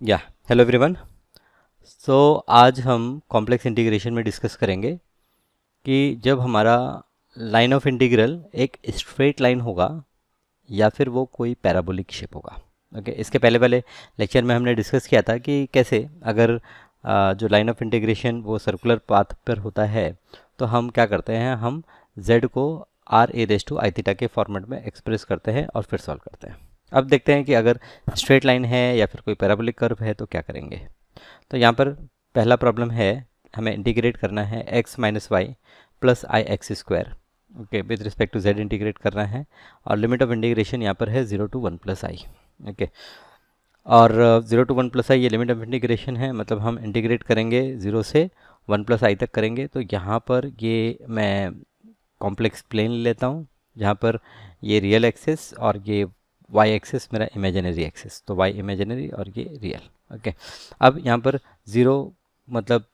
या hello everyone. सो आज हम कॉम्प्लेक्स इंटीग्रेशन में डिस्कस करेंगे कि जब हमारा लाइन ऑफ इंटीग्रल एक स्ट्रेट लाइन होगा या फिर वो कोई पैराबोलिक शेप होगा। ओके, इसके पहले वाले लेक्चर में हमने डिस्कस किया था कि कैसे अगर जो लाइन ऑफ इंटीग्रेशन वो सर्कुलर पाथ पर होता है तो हम क्या करते हैं, हम z को r e raise to i theta के फॉर्मेट में एक्सप्रेस करते हैं और फिर सॉल्व करते हैं। अब देखते हैं कि अगर स्ट्रेट लाइन है या फिर कोई पैराबोलिक कर्व है तो क्या करेंगे। तो यहाँ पर पहला प्रॉब्लम है, हमें इंटीग्रेट करना है x minus y plus i x square. Okay, with respect to z integrate करना है और लिमिट ऑफ इंटीग्रेशन यहाँ पर है 0 to 1 प्लस आई। ओके, और 0 to 1 प्लस आई ये लिमिट ऑफ इंटीग्रेशन है, मतलब हम इंटीग्रेट करेंगे 0 से 1 प्लस आई तक करेंगे। तो यहाँ पर ये मैं कॉम्प्लेक्स प्लेन लेता हूँ जहाँ पर ये रियल एक्सिस और ये y एक्सिस मेरा इमेजिनरी एक्सिस, तो y इमेजिनरी और ये रियल। ओके, अब यहाँ पर 0 मतलब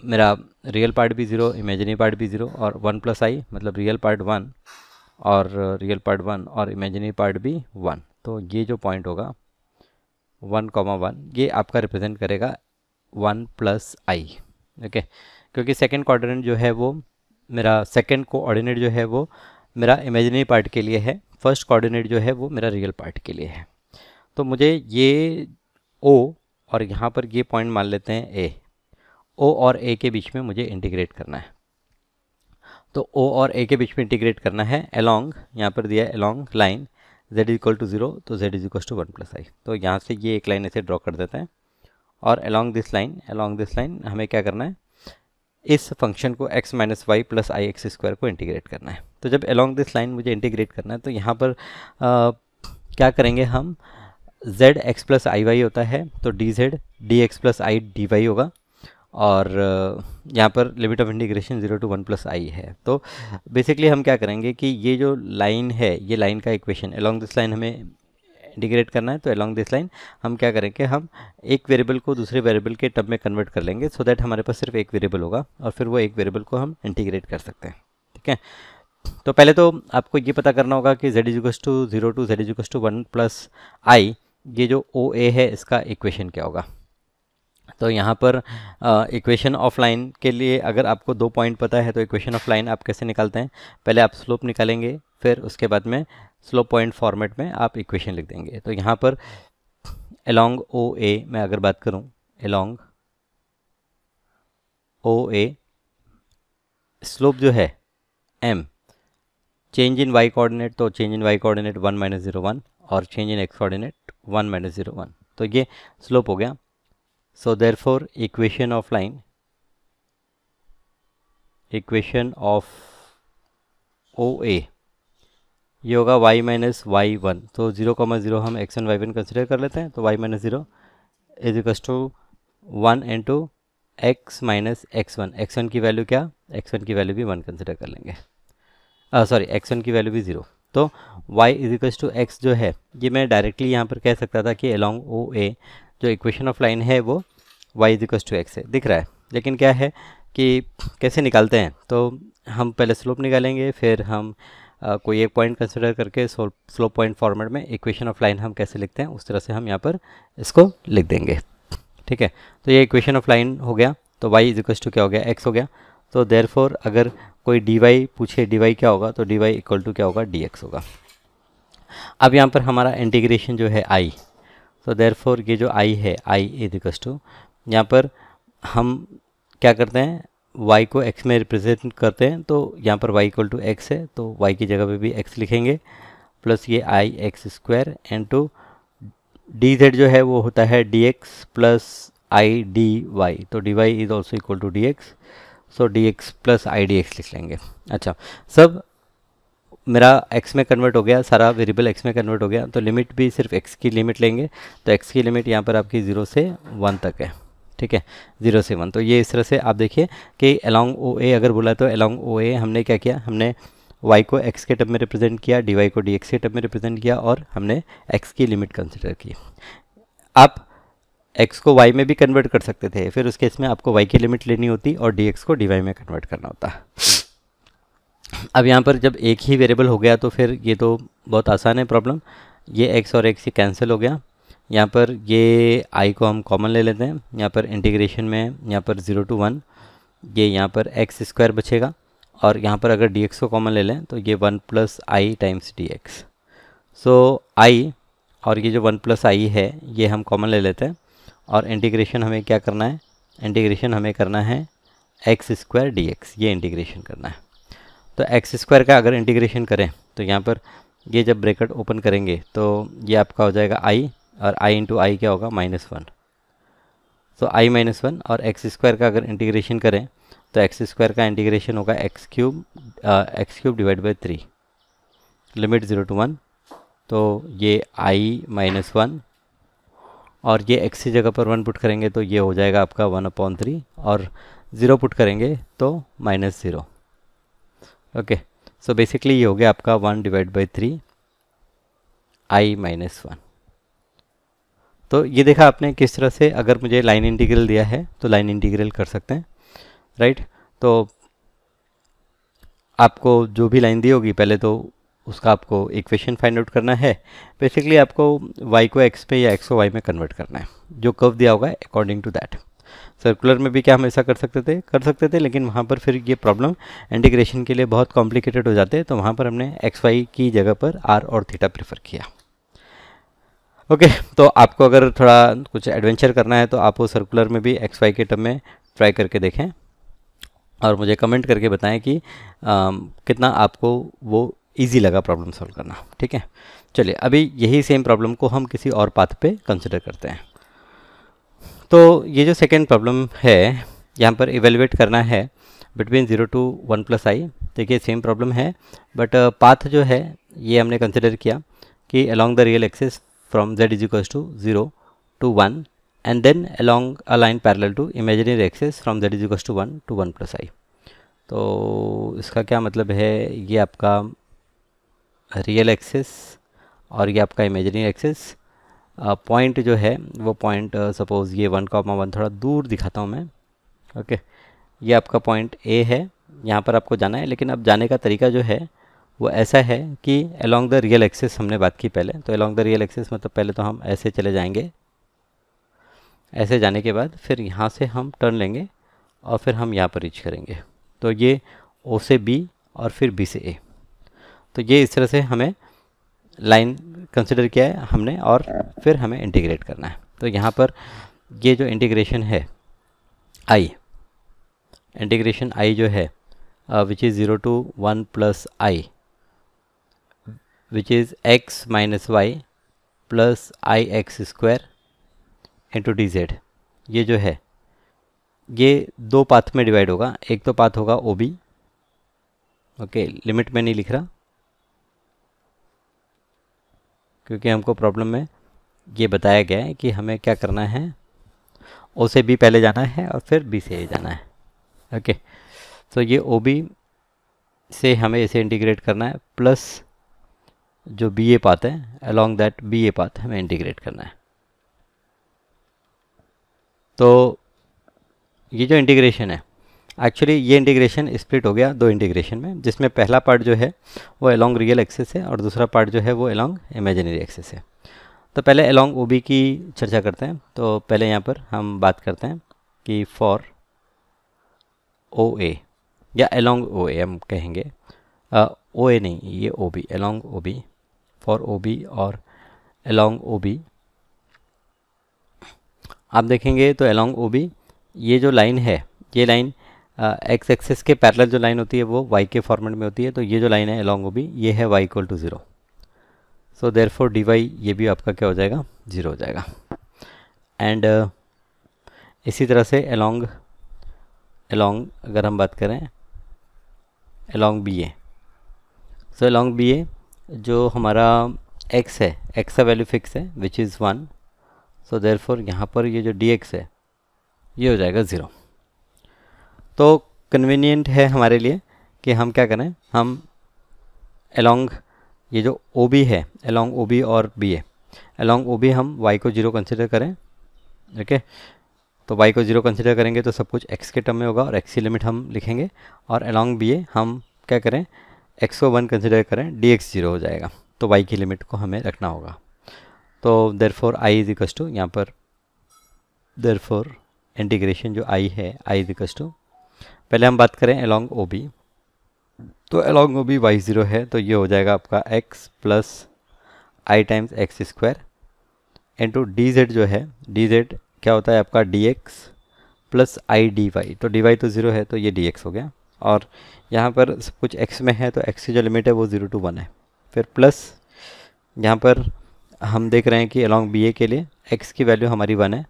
मेरा रियल पार्ट भी 0, इमेजिनरी पार्ट भी 0 और 1 प्लस आई मतलब रियल पार्ट 1 और रियल पार्ट 1 और इमेजिनरी पार्ट भी 1। तो ये जो पॉइंट होगा 1,1 ये आपका रिप्रेजेंट करेगा 1 प्लस आई। ओके, क्योंकि सेकेंड क्वाड्रेंट जो है वो मेरा सेकेंड कोऑर्डिनेट जो है वो मेरा इमेजिनरी पार्ट के लिए है, फर्स्ट कोऑर्डिनेट जो है वो मेरा रियल पार्ट के लिए है। तो मुझे ये O और यहाँ पर ये पॉइंट मान लेते हैं A, O और A के बीच में मुझे इंटीग्रेट करना है। तो O और A के बीच में इंटीग्रेट करना है अलोंग, यहाँ पर दिया है along line z is equal to 0, तो z is equal to 1 plus i. तो यहाँ से ये एक लाइन ऐसे ड्रॉ कर देते हैं और अलोंग दिस लाइन हमें क्या करना है, इस फंक्शन को x minus y plus i x square को इंटीग्रेट करना है। तो जब अलोंग दिस लाइन मुझे इंटीग्रेट करना है तो यहाँ पर क्या करेंगे हम, z x plus i y होता है तो dz dx plus i d y होगा और यहाँ पर limit of integration 0 to 1 plus i है। तो बेसिकली हम क्या करेंगे कि ये जो लाइन है ये लाइन का इक्वेशन अलोंग दिस लाइन हमें इंटीग्रेट करना है। तो अलोंग दिस लाइन हम क्या करेंगे, हम एक वेरिएबल को दूसरे वेरिएबल के टर्म में कन्वर्ट कर लेंगे सो दैट हमारे पास सिर्फ एक वेरिएबल होगा और फिर वो एक वेरिएबल को हम इंटीग्रेट कर सकते हैं। ठीक है, तो पहले तो आपको ये पता करना होगा कि z is to 0 to z is to 1 plus i, ये जो ओ ए है इसका इक्वेशन क्या होगा। तो यहाँ पर इक्वेशन ऑफ लाइन के लिए अगर आपको 2 पॉइंट पता है तो इक्वेशन ऑफ लाइन आप कैसे निकालते हैं, पहले आप स्लोप निकालेंगे फिर उसके बाद में स्लोप पॉइंट फॉर्मेट में आप इक्वेशन लिख देंगे। तो यहाँ पर अलोंग ओ ए मैं अगर बात करूँ, अलोंग ओ ए स्लोप जो है m, change in y coordinate, तो change in y coordinate 1 minus 0 1 और change in x coordinate 1 minus 0 1, तो ये स्लोप हो गया। So therefore equation of line, equation of O A ये होगा y माइनस वाई 1, तो 0,0 हम x1 y1 कंसिडर कर लेते हैं। तो y minus 0 is equal to 1 into x minus x1 की वैल्यू क्या, x1 की वैल्यू भी 1 कंसिडर कर लेंगे, सॉरी x1 की वैल्यू भी 0। तो y is equal to x जो है ये मैं डायरेक्टली यहाँ पर कह सकता था कि अलोंग ओ ए जो इक्वेशन ऑफ लाइन है वो y is equal to x है, दिख रहा है। लेकिन क्या है कि कैसे निकालते हैं, तो हम पहले स्लोप निकालेंगे फिर हम कोई एक पॉइंट कंसिडर करके स्लोप पॉइंट फॉर्मेट में इक्वेशन ऑफ लाइन हम कैसे लिखते हैं उस तरह से हम यहाँ पर इसको लिख देंगे। ठीक है, तो ये इक्वेशन ऑफ लाइन हो गया। तो y इज इक्वल टू क्या हो गया, x हो गया। तो देयरफॉर अगर कोई dy पूछे dy क्या होगा तो dy इक्वल टू क्या होगा, dx होगा। अब यहाँ पर हमारा इंटीग्रेशन जो है i, तो देयरफॉर ये जो i है i इज इक्वल टू, यहाँ पर हम क्या करते हैं y को x में रिप्रेजेंट करते हैं, तो यहाँ पर y इक्वल टू x है तो y की जगह पे भी x लिखेंगे प्लस ये i x square into d z जो है वो होता है d x plus i d y, तो d y is also equal to d x, so d x plus i d x लिख लेंगे। अच्छा, सब मेरा x में कन्वर्ट हो गया, सारा वेरिएबल x में कन्वर्ट हो गया। तो लिमिट भी सिर्फ x की लिमिट लेंगे, तो x की लिमिट यहाँ पर आपकी 0 से 1 तक है। ठीक है, 0 से 1, तो ये इस तरह से आप देखिए कि अलोंग ओ ए अगर बोला तो अलोंग ओ ए हमने क्या किया, हमने y को x के टर्म में रिप्रेजेंट किया, dy को dx के टर्म में रिप्रेजेंट किया और हमने x की लिमिट कंसिडर की। आप x को y में भी कन्वर्ट कर सकते थे, फिर उस केस में आपको y की लिमिट लेनी होती और dx को dy में कन्वर्ट करना होता। अब यहाँ पर जब एक ही वेरिएबल हो गया तो फिर ये तो बहुत आसान है प्रॉब्लम, ये x और x ही कैंसिल हो गया। यहाँ पर ये आई को हम कॉमन ले लेते हैं, यहाँ पर इंटीग्रेशन में यहाँ पर 0 to 1 ये यहाँ पर एक्स स्क्वायर बचेगा, और यहाँ पर अगर dx को कॉमन ले लें तो ये 1 प्लस आई टाइम्स dx। सो आई और ये जो 1 प्लस आई है ये हम कॉमन ले लेते हैं, और इंटीग्रेशन हमें क्या करना है, इंटीग्रेशन हमें करना है एक्स स्क्वायर dx, ये इंटीग्रेशन करना है। तो एक्स स्क्वायर का अगर इंटीग्रेशन करें तो यहाँ पर ये जब ब्रैकेट ओपन करेंगे तो ये आपका हो जाएगा आई, और आई इंटू आई क्या होगा, -1। तो आई -1, और एक्स स्क्वायर का अगर इंटीग्रेशन करें तो एक्स स्क्वायर का इंटीग्रेशन होगा x cube divide by 3, limit 0 to 1। तो ये आई -1, और ये एक्स की जगह पर 1 पुट करेंगे तो ये हो जाएगा आपका 1/3, और 0 पुट करेंगे तो -0। ओके, सो बेसिकली ये हो गया आपका 1 डिवाइड बाई 3 आई -1। तो ये देखा आपने किस तरह से अगर मुझे लाइन इंटीग्रल दिया है तो लाइन इंटीग्रल कर सकते हैं, राइट। तो आपको जो भी लाइन दी होगी पहले तो उसका आपको इक्वेशन फाइंड आउट करना है। बेसिकली आपको y को x पे या x को y में कन्वर्ट करना है, जो कर्व दिया होगा अकॉर्डिंग टू दैट। सर्कुलर में भी क्या हम ऐसा कर सकते थे, लेकिन वहाँ पर फिर ये प्रॉब्लम इंटीग्रेशन के लिए बहुत कॉम्प्लिकेटेड हो जाते हैं, तो वहाँ पर हमने एक्स वाई की जगह पर आर और थीटा प्रेफर किया। ओके, तो आपको अगर थोड़ा कुछ एडवेंचर करना है तो आप वो सर्कुलर में भी एक्स वाई के टर्म में ट्राई करके देखें, और मुझे कमेंट करके बताएं कि कितना आपको वो इजी लगा प्रॉब्लम सॉल्व करना। ठीक है, चलिए अभी यही सेम प्रॉब्लम को हम किसी और पाथ पे कंसिडर करते हैं। तो ये जो सेकेंड प्रॉब्लम है यहाँ पर इवेलुएट करना है बिटवीन 0 to 1 प्लस आई। देखिए सेम प्रॉब्लम है, बट पाथ जो है ये हमने कंसिडर किया कि along the real axis from z is equals to 0 to 1 and then along a line parallel to imaginary axis from z is equals to 1 to 1 plus i. तो इसका क्या मतलब है, ये आपका रियल एक्सिस और ये आपका इमेजिनरी एक्सिस। पॉइंट जो है वो पॉइंट सपोज़ ये 1,1 थोड़ा दूर दिखाता हूँ मैं। ओके, ये आपका पॉइंट ए है, यहाँ पर आपको जाना है, लेकिन अब जाने का तरीका जो है वो ऐसा है कि अलोंग द रियल एक्सिस हमने बात की पहले। तो अलोंग द रियल एक्सिस मतलब पहले तो हम ऐसे चले जाएंगे, ऐसे जाने के बाद फिर यहाँ से हम टर्न लेंगे और फिर हम यहाँ पर रीच करेंगे। तो ये ओ से बी और फिर बी से ए। तो ये इस तरह से हमें लाइन कंसिडर किया है हमने, और फिर हमें इंटीग्रेट करना है। तो यहाँ पर ये जो इंटीग्रेशन है आई, इंटीग्रेशन आई जो है which is 0 to 1 plus i which is x minus y plus i x square into d z. ये जो है ये दो पाथ में डिवाइड होगा। एक तो पाथ होगा ओ बी, ओके, लिमिट में नहीं लिख रहा क्योंकि हमको प्रॉब्लम में ये बताया गया है कि हमें क्या करना है, ओ से बी पहले जाना है और फिर बी से ए जाना है। ओके, तो ये ओ बी से हमें इसे इंटीग्रेट करना है, प्लस जो बी ए पाथ है along that B A path हमें इंटीग्रेट करना है। तो ये जो इंटीग्रेशन है, एक्चुअली ये इंटीग्रेशन स्प्लिट हो गया दो इंटीग्रेशन में, जिसमें पहला पार्ट जो है वो अलॉन्ग रियल एक्सिस है और दूसरा पार्ट जो है वो अलॉन्ग इमेजिनरी एक्सिस है। तो पहले अलॉन्ग ओ बी की चर्चा करते हैं। तो पहले यहाँ पर हम बात करते हैं कि फॉर ओ ए या अलॉन्ग ओ ए हम कहेंगे, ओ ए नहीं, ये O B, along O B, for O B और अलॉन्ग ओ बी। आप देखेंगे तो अलॉन्ग ओ बी ये जो लाइन है, ये लाइन एक्स एक्सिस के पैरेलल जो लाइन होती है वो वाई के फॉर्मेट में होती है। तो ये जो लाइन है अलॉन्ग ओ बी, ये है y equal to 0। So therefore d y ये भी आपका क्या हो जाएगा, 0 हो जाएगा। एंड इसी तरह से अलॉन्ग अगर हम बात करें along B A, so along B ए जो हमारा x है, x का वैल्यू फिक्स है विच इज़ 1। सो देयरफॉर यहाँ पर ये जो dx है ये हो जाएगा 0। तो कन्वीनियंट है हमारे लिए कि हम क्या करें, हम अलॉन्ग ये जो ओ बी है, अलॉन्ग ओ बी और बी ए, अलॉन्ग ओ बी हम y को 0 कंसिडर करें। ओके, तो y को 0 कंसिडर करेंगे तो सब कुछ x के टर्म में होगा और x की लिमिट हम लिखेंगे, और अलॉन्ग बी ए हम क्या करें, x को 1 कंसिडर करें, dx 0 हो जाएगा। तो y की लिमिट को हमें रखना होगा। तो therefore i is equals to, यहाँ पर देयरफॉर इंटीग्रेशन जो आई है, आई इज इक्वल्स टू, पहले हम बात करें अलोंग ओ बी, तो along O B y zero है, तो ये हो जाएगा आपका x plus i times x square into d z जो है, डी जेड क्या होता है आपका d x plus i d y, तो डी वाई तो ज़ीरो है तो ये डी एक्स हो गया, और यहाँ पर सब कुछ एक्स में है तो एक्स की जो लिमिट है वो 0 to 1 है, फिर प्लस यहाँ पर हम देख रहे हैं कि अलोंग बी ए के लिए एक्स की वैल्यू हमारी 1 है,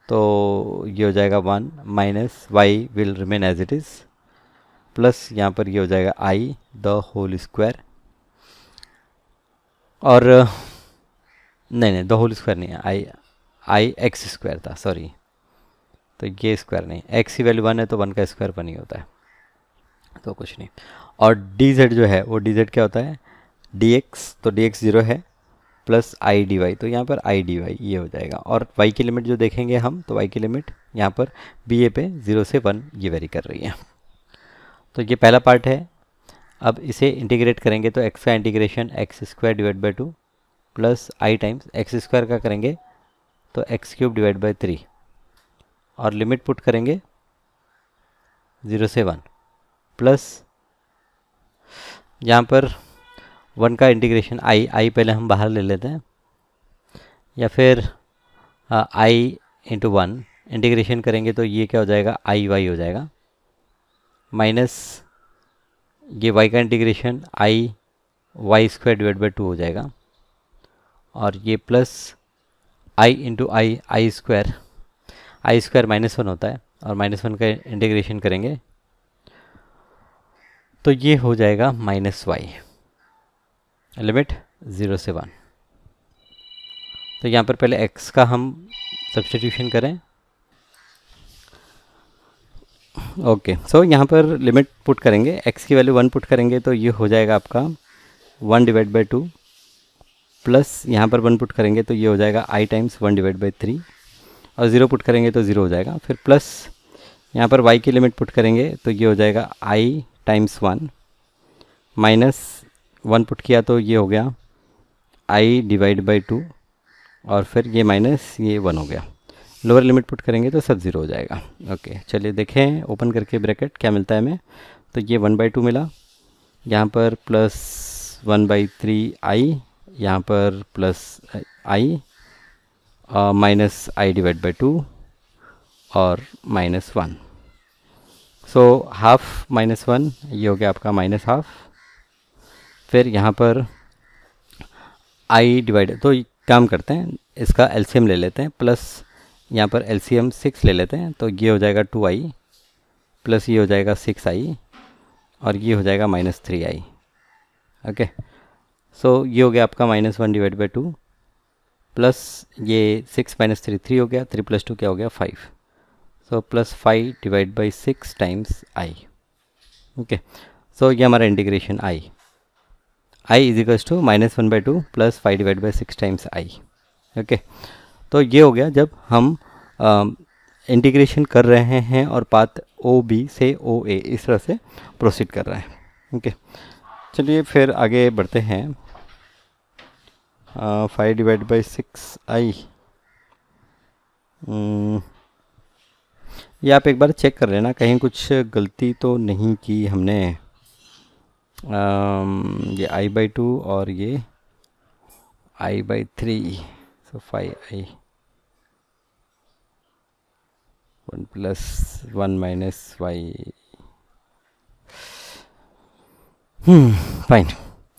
तो ये हो जाएगा 1 minus y will remain as it is, plus यहाँ पर ये हो जाएगा आई द होल स्क्वायर, और नहीं द होल स्क्वायर नहीं है, आई एक्स स्क्वायर था, सॉरी, तो ये स्क्वायर नहीं, एक्स की वैल्यू 1 है तो 1 का स्क्वायर 1 ही होता है, तो कुछ नहीं, और डी जेड जो है वो डी जेड क्या होता है डी एक्स, तो डी एक्स 0 है प्लस आई डी वाई, तो यहाँ पर आई डी वाई ये हो जाएगा, और वाई की लिमिट जो देखेंगे हम, तो वाई की लिमिट यहाँ पर बी ए पे 0 से 1 ये वेरी कर रही है, तो ये पहला पार्ट है। अब इसे इंटीग्रेट करेंगे तो एक्स का integration x square divide by 2 plus i times x square का करेंगे तो एक्स क्यूब डिवाइड बाई 3, और लिमिट पुट करेंगे 0 से 1 प्लस यहाँ पर 1 का इंटीग्रेशन आई पहले हम बाहर ले लेते हैं, या फिर आई इंटू 1 इंटीग्रेशन करेंगे तो ये क्या हो जाएगा आई वाई हो जाएगा, माइनस ये y का integration i y square divide by 2 हो जाएगा, और ये plus i into i square -1 होता है, और -1 का इंटीग्रेशन करेंगे तो ये हो जाएगा -y, लिमिट 0 से 1। तो यहाँ पर पहले x का हम सब्स्टिट्यूशन करें, ओके, सो यहाँ पर लिमिट पुट करेंगे, x की वैल्यू 1 पुट करेंगे तो ये हो जाएगा आपका 1 डिवाइड बाई 2 प्लस यहाँ पर 1 पुट करेंगे तो ये हो जाएगा आई टाइम्स 1 डिवाइड बाई 3, और 0 पुट करेंगे तो 0 हो जाएगा, फिर प्लस यहाँ पर y की लिमिट पुट करेंगे तो ये हो जाएगा i टाइम्स 1 माइनस 1 पुट किया तो ये हो गया i डिवाइड बाई 2, और फिर ये माइनस ये 1 हो गया, लोअर लिमिट पुट करेंगे तो सब 0 हो जाएगा। ओके, चलिए देखें ओपन करके ब्रैकेट क्या मिलता है हमें, तो ये 1/2 मिला, यहाँ पर प्लस 1/3 आई, यहाँ पर plus I minus I divide by 2 और -1, सो हाफ -1 ये हो गया आपका -1/2, फिर यहाँ पर आई डिवाइड, तो काम करते हैं इसका एलसीएम ले लेते हैं, प्लस यहाँ पर एलसीएम 6 ले लेते हैं तो ये हो जाएगा 2i प्लस ये हो जाएगा 6i और ये हो जाएगा -3i। ओके, सो ये हो गया आपका -1 डिवाइड बाई 2 प्लस ये 6 - 3 3 हो गया, 3 + 2 क्या हो गया 5, so plus 5 divide by 6 times i। Okay, so ये हमारा integration i is equals to -1/2 plus 5 divide by 6 times i। Okay, तो ये हो गया जब हम इंटीग्रेशन कर रहे हैं और पाथ ओ बी से ओ ए इस तरह से प्रोसीड कर रहे हैं। ओके, चलिए फिर आगे बढ़ते हैं। 5 डिवाइड बाई 6i, ये आप एक बार चेक कर लेना कहीं कुछ गलती तो नहीं की हमने। ये i/2 और ये i/3, so 5i 1 + 1 - y। Fine,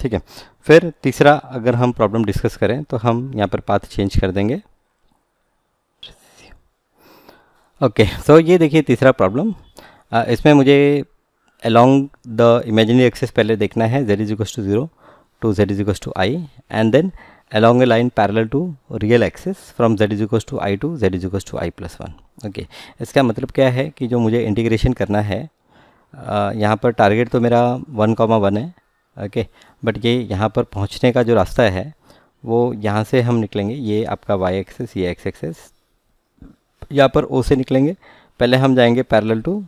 ठीक है। फिर तीसरा अगर हम प्रॉब्लम डिस्कस करें तो हम यहाँ पर पाथ चेंज कर देंगे। ओके, सो ये देखिए तीसरा प्रॉब्लम, इसमें मुझे अलोंग द इमेजिनरी एक्सिस पहले देखना है z = 0 to z = i and then along a line parallel to real axis from z = i to z = i + 1। Okay, इसका मतलब क्या है कि जो मुझे इंटीग्रेशन करना है, यहाँ पर टारगेट तो मेरा 1,1 है। ओके, बट ये यहाँ पर पहुँचने का जो रास्ता है वो यहाँ से हम निकलेंगे, ये आपका y एक्सिस, ये x एक्सिस, यहाँ पर o से निकलेंगे। पहले हम जाएंगे parallel to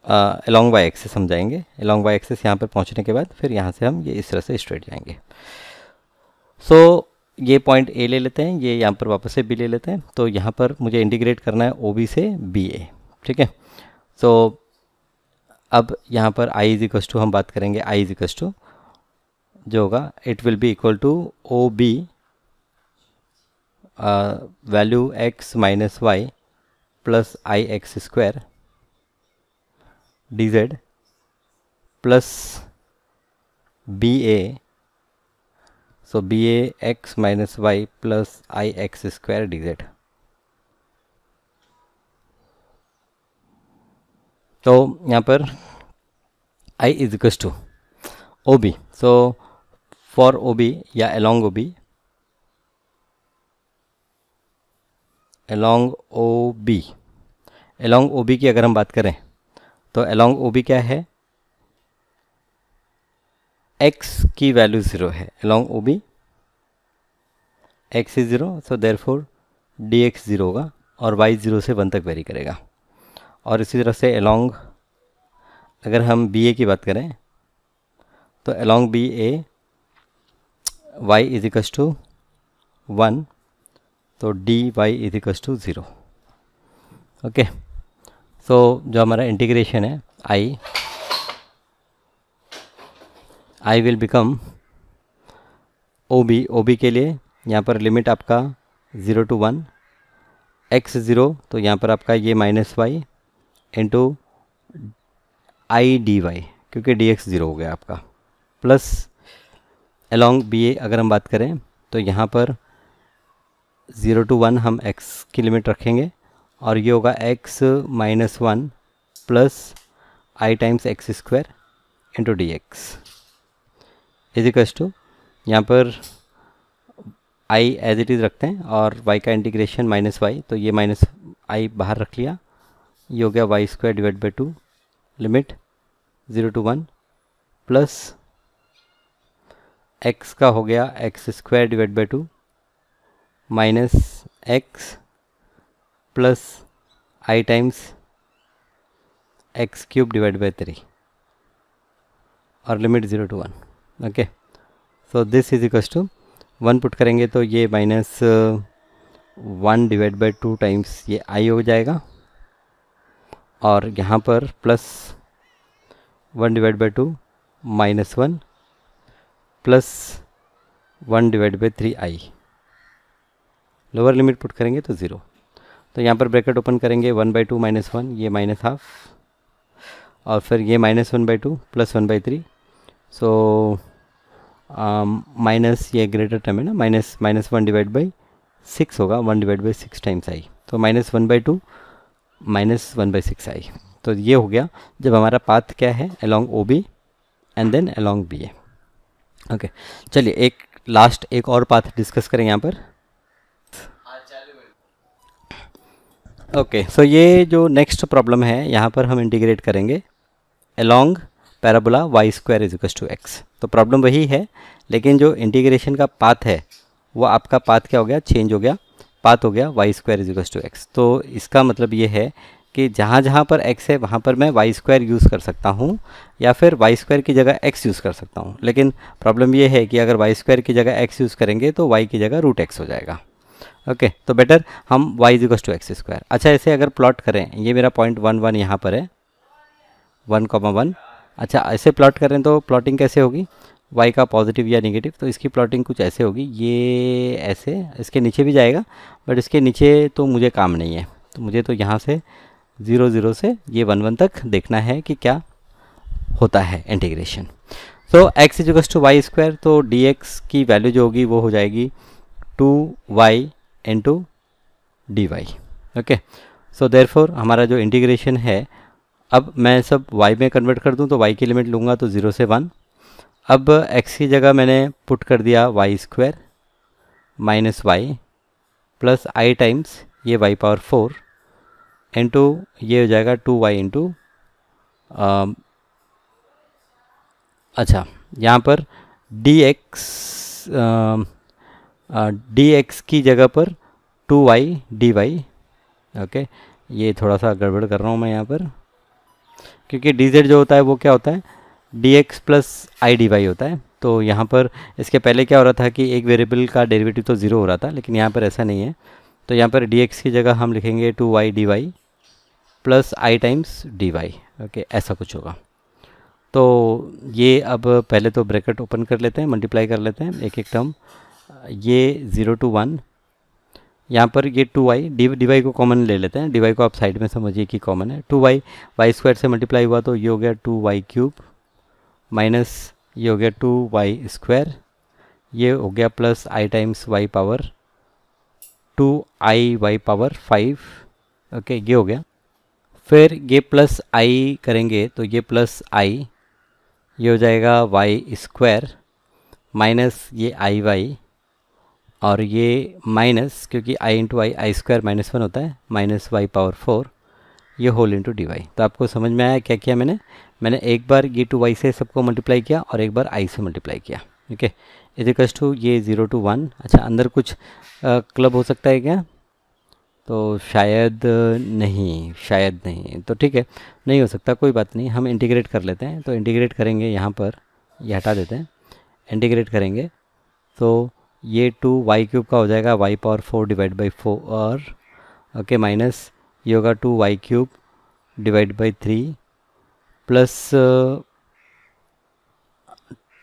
along y axis, हम जाएंगे अलॉन्ग y एक्सिस, यहाँ पर पहुँचने के बाद फिर यहाँ से हम ये इस तरह से स्ट्रेट जाएंगे। सो ये पॉइंट ए ले लेते हैं, ये यहाँ पर वापस से बी ले लेते हैं। तो यहाँ पर मुझे इंटीग्रेट करना है ओ बी से बी ए, ठीक है। सो अब यहाँ पर आई इज इक्वस टू हम बात करेंगे, आई इज इक्वस टू जो होगा it will be equal to O B value x minus y plus i x square d z plus B A, so B A x minus y plus i x square d z. तो यहाँ पर I is equal to O B, so for O B या along O B, along O B, along O B की अगर हम बात करें तो along ओ बी क्या है, x की वैल्यू 0 है, along O B x is 0, so therefore dx 0 होगा और y 0 से 1 तक वेरी करेगा। और इसी तरह से along अगर हम बी ए की बात करें तो along B A y is equals to 1, तो dy is equals to 0। Okay, so जो हमारा इंटीग्रेशन है I will become O B के लिए यहाँ पर लिमिट आपका 0 to 1, x 0, तो यहाँ पर आपका ये minus y into i d y, क्योंकि डी एक्स 0 हो गया आपका, प्लस अलॉन्ग बी ए अगर हम बात करें तो यहाँ पर 0 to 1 हम x की लिमिट रखेंगे और ये होगा x minus 1 plus i times x square into d x is equals to, यहाँ पर i एज इट इज़ रखते हैं और y का इंटीग्रेशन माइनस वाई, तो ये माइनस आई बाहर रख लिया, ये हो गया y square divide by 2 limit 0 to 1 plus x का हो गया x square divide by 2 minus x plus i times x cube divide by 3 और limit 0 to 1। Okay, so this is equals to 1 put करेंगे तो ये माइनस 1 डिवाइड बाई 2 टाइम्स ये आई हो जाएगा और यहाँ पर plus 1 divide by 2 minus 1 plus 1 divide by 3 I, lower limit put करेंगे तो 0। तो यहाँ पर ब्रैकेट ओपन करेंगे 1 बाई 2 माइनस 1, ये माइनस हाफ और फिर ये minus 1 by 2 plus 1 by 3, so minus ये ग्रेटर टर्म है ना, माइनस 1 डिवाइड बाई 6 होगा, 1 डिवाइड बाई 6 टाइम्स आई, तो minus 1 by 2 minus 1 by 6 i. तो ये हो गया जब हमारा पाथ क्या है along O B and then along B A. Okay, चलिए एक और पाथ डिस्कस करें यहाँ पर। ओके, सो ये जो नेक्स्ट प्रॉब्लम है यहाँ पर हम इंटीग्रेट करेंगे along parabola y square is equal to x. तो प्रॉब्लम वही है, लेकिन जो इंटीग्रेशन का पाथ है वो आपका पाथ क्या हो गया, चेंज हो गया, पाथ हो गया y square is equal to x. तो इसका मतलब ये है कि जहाँ जहाँ पर x है वहाँ पर मैं वाई स्क्वायर यूज़ कर सकता हूँ या फिर वाई स्क्वायर की जगह x यूज़ कर सकता हूँ, लेकिन प्रॉब्लम ये है कि अगर वाई स्क्वायर की जगह x यूज़ करेंगे तो y की जगह रूट x हो जाएगा। ओके, तो बेटर हम y is equal to x square. अच्छा, ऐसे अगर प्लॉट करें, ये मेरा पॉइंट 1 1 यहाँ पर है 1,1। अच्छा, ऐसे प्लॉट करें तो प्लॉटिंग कैसे होगी, y का पॉजिटिव या नेगेटिव, तो इसकी प्लॉटिंग कुछ ऐसे होगी, ये ऐसे इसके नीचे भी जाएगा, बट इसके नीचे तो मुझे काम नहीं है, तो मुझे तो यहाँ से 0 0 से ये 1 1 तक देखना है कि क्या होता है इंटीग्रेशन। तो x is equal to y square, तो dx की वैल्यू जो होगी वो हो जाएगी 2y into d y. Okay, so therefore हमारा जो इंटीग्रेशन है, अब मैं सब y में कन्वर्ट कर दूं तो y की लिमिट लूँगा तो 0 से 1। अब x की जगह मैंने पुट कर दिया y square minus y plus i times ये y पावर 4 इंटू ये हो जाएगा 2y इंटू अच्छा, यहाँ पर dx की जगह पर 2y dy। ओके, ये थोड़ा सा गड़बड़ कर रहा हूँ मैं यहाँ पर, क्योंकि dz जो होता है वो क्या होता है, dx प्लस आई dy होता है, तो यहाँ पर इसके पहले क्या हो रहा था कि एक वेरिएबल का डेरिवेटिव तो ज़ीरो हो रहा था, लेकिन यहाँ पर ऐसा नहीं है। तो यहाँ पर dx की जगह हम लिखेंगे 2y dy plus i times dy। Okay, ऐसा कुछ होगा। तो ये अब पहले तो ब्रैकेट ओपन कर लेते हैं, मल्टीप्लाई कर लेते हैं एक एक टर्म। ये 0 to 1, यहाँ पर ये 2y dy को कॉमन ले लेते हैं। dy को आप साइड में समझिए कि कॉमन है। 2y वाई स्क्वायर से मल्टीप्लाई हुआ तो ये हो गया 2y क्यूब माइनस ये हो गया 2y स्क्वायर, ये हो गया plus i times y power 2i power 5। Okay, ये हो गया। फिर ये प्लस i करेंगे तो ये प्लस i, ये हो जाएगा y स्क्वायर माइनस ये i और ये माइनस, क्योंकि i into i square minus 1 होता है, माइनस y पावर 4, ये होल इंटू डी वाई। तो आपको समझ में आया क्या किया मैंने एक बार ये 2y से सबको मल्टीप्लाई किया और एक बार i से मल्टीप्लाई किया। ओके, इजिकल्स टू ये 0 to 1। अच्छा, अंदर कुछ क्लब हो सकता है क्या? तो शायद नहीं। तो ठीक है, नहीं हो सकता, कोई बात नहीं, हम इंटीग्रेट कर लेते हैं। तो इंटीग्रेट करेंगे, यहाँ पर ये हटा देते हैं, इंटीग्रेट करेंगे तो ये 2y क्यूब का हो जाएगा y power 4 divide by 4। Okay, minus ये होगा 2y cube divide by 3 plus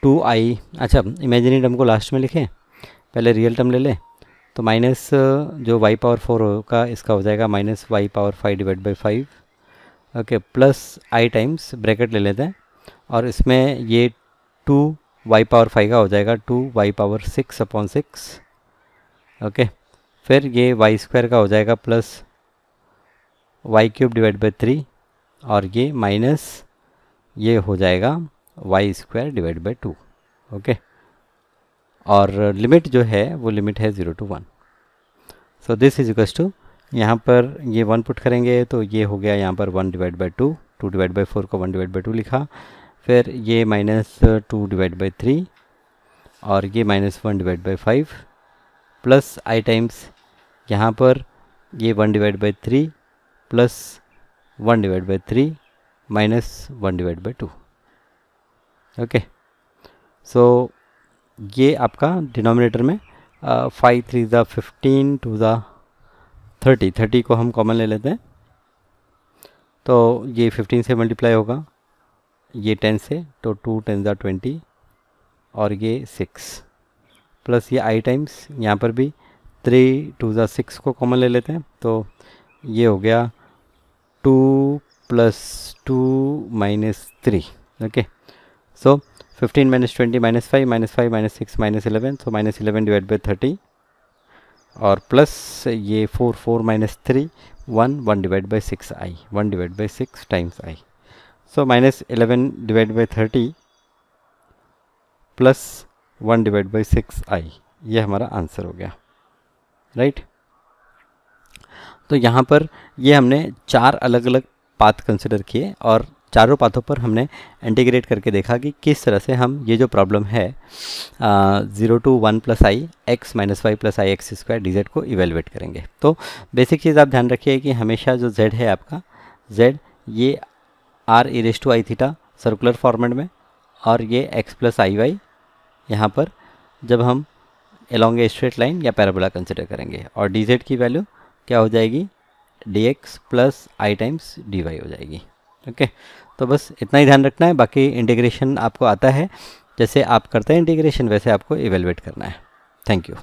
2i। अच्छा, इमेजिनरी टर्म को लास्ट में लिखें, पहले रियल टर्म ले लें। तो माइनस जो y पावर 4 होगा इसका हो जाएगा minus y power 5 divide by 5। Okay, plus i times bracket ले लेते हैं और इसमें ये 2y पावर 5 का हो जाएगा 2y पावर 6 अपॉन 6। ओके, फिर ये y स्क्वायर का हो जाएगा plus y cube divide by 3 और ये माइनस ये हो जाएगा y square divide by 2। Okay, और लिमिट जो है वो लिमिट है 0 to 1। So this is equals to, यहाँ पर ये 1 पुट करेंगे तो ये हो गया यहाँ पर 1 डिवाइड बाई 2, 2 डिवाइड बाई 4 को 1 डिवाइड बाई 2 लिखा, फिर ये माइनस 2 डिवाइड बाई 3 और ये minus 1 divide by 5 plus i times यहाँ पर ये 1 divide by 3 plus 1 divide by 3 minus 1 divide by 2। Okay, so ये आपका डिनोमिनेटर में 5 3 ज़ा 15 2 ज़ा 30 को हम कॉमन ले लेते हैं। तो ये 15 से मल्टीप्लाई होगा, ये 10 से, तो 2 10 ज़ा 20 और ये 6 प्लस ये आई टाइम्स यहाँ पर भी 3 2 ज़ा 6 को कॉमन ले लेते हैं। तो ये हो गया 2 plus 2 minus 3। Okay, so 15 minus 20 minus 5 minus 5 minus 6 minus 11, so minus 11 divide by 30 और प्लस ये 4 4 minus 3 1 1 divide by 6 I, 1 divide by 6 times I. So minus 11 divide by 30 plus 1 divide by 6 आई, ये हमारा आंसर हो गया, राइट। तो यहाँ पर ये हमने 4 अलग अलग पाथ कंसिडर किए और चारों पाथों पर हमने इंटीग्रेट करके देखा कि किस तरह से हम ये जो प्रॉब्लम है 0 to 1 plus i x minus y plus i x square d z को इवेलुएट करेंगे। तो बेसिक चीज़ आप ध्यान रखिए कि हमेशा जो z है आपका, z ये r e raise to i theta circular format में और ये x प्लस आई वाई यहाँ पर जब हम एलोंग ए स्ट्रेट लाइन या पैराबोला कंसिडर करेंगे, और डी जेड की वैल्यू क्या हो जाएगी, D x plus i times D Y हो जाएगी। ओके, तो बस इतना ही ध्यान रखना है, बाकी इंटीग्रेशन आपको आता है, जैसे आप करते हैं इंटीग्रेशन वैसे आपको इवेलुएट करना है। Thank you.